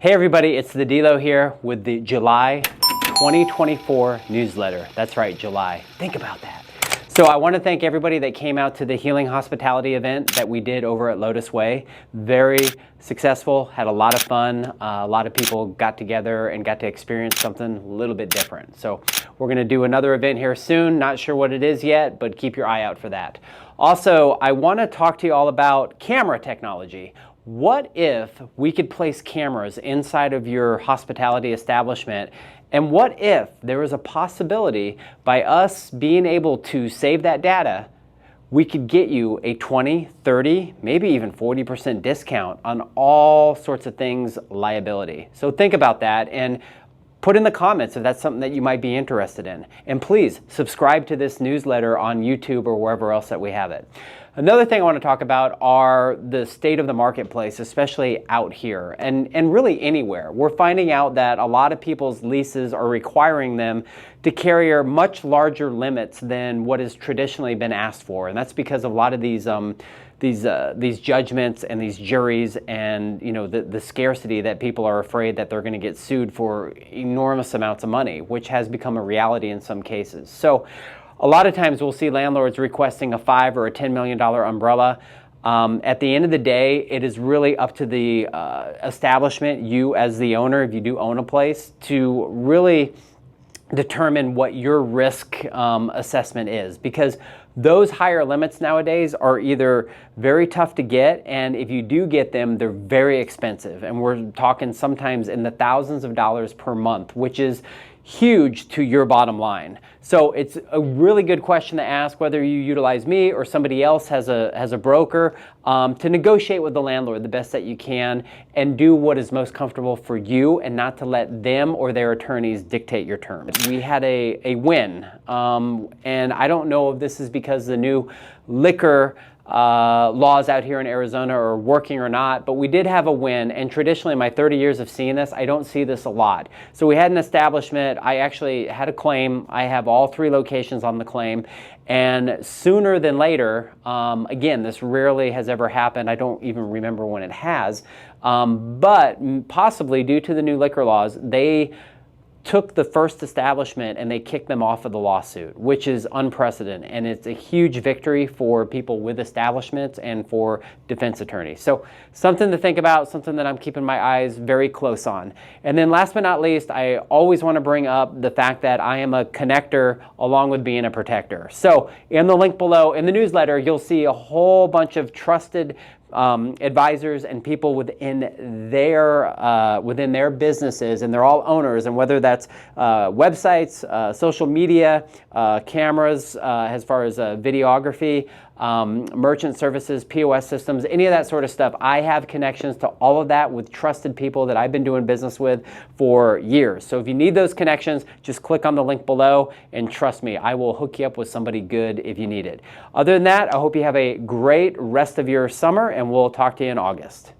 Hey everybody, it's the DELO here with the July 2024 newsletter. That's right, July. Think about that. So I want to thank everybody that came out to the Healing Hospitality event that we did over at Lotus Way. Very successful, had a lot of fun. A lot of people got together and got to experience something a little bit different. So we're going to do another event here soon. Not sure what it is yet, but keep your eye out for that. Also, I want to talk to you all about camera technology. What if we could place cameras inside of your hospitality establishment? And what if there was a possibility by us being able to save that data, we could get you a 20, 30, maybe even 40% discount on all sorts of things liability. So think about that and put in the comments if that's something that you might be interested in. And please subscribe to this newsletter on YouTube or wherever else that we have it. Another thing I want to talk about are the state of the marketplace, especially out here and really anywhere. We're finding out that a lot of people's leases are requiring them to carry much larger limits than what has traditionally been asked for. And that's because of a lot of these judgments and these juries and the scarcity that people are afraid that they're going to get sued for enormous amounts of money, which has become a reality in some cases. So a lot of times we'll see landlords requesting a $5 or a $10 million umbrella. At the end of the day, it is really up to the establishment, you as the owner, if you do own a place, to really determine what your risk assessment is, because those higher limits nowadays are either very tough to get, and if you do get them, they're very expensive. And we're talking sometimes in the thousands of dollars per month, which is huge to your bottom line. So it's a really good question to ask, whether you utilize me or somebody else has a broker, to negotiate with the landlord the best that you can and do what is most comfortable for you and not to let them or their attorneys dictate your terms. We had a win, and I don't know if this is because the new liquor laws out here in Arizona are working or not, but we did have a win, and traditionally in my 30 years of seeing this, I don't see this a lot. So we had an establishment, I actually had a claim, I have all 3 locations on the claim, and sooner than later, again, this rarely has ever happened, I don't even remember when it has, but possibly due to the new liquor laws, they took the first establishment and they kicked them off of the lawsuit, which is unprecedented, and it's a huge victory for people with establishments and for defense attorneys. So something to think about, something that I'm keeping my eyes very close on. And then last but not least, I always want to bring up the fact that I am a connector along with being a protector. So in the link below in the newsletter, you'll see a whole bunch of trusted advisors and people within their businesses, and they're all owners, and whether that's websites, social media, cameras, as far as videography, merchant services, POS systems, any of that sort of stuff. I have connections to all of that with trusted people that I've been doing business with for years. So if you need those connections, just click on the link below and trust me, I will hook you up with somebody good if you need it. Other than that, I hope you have a great rest of your summer, and we'll talk to you in August.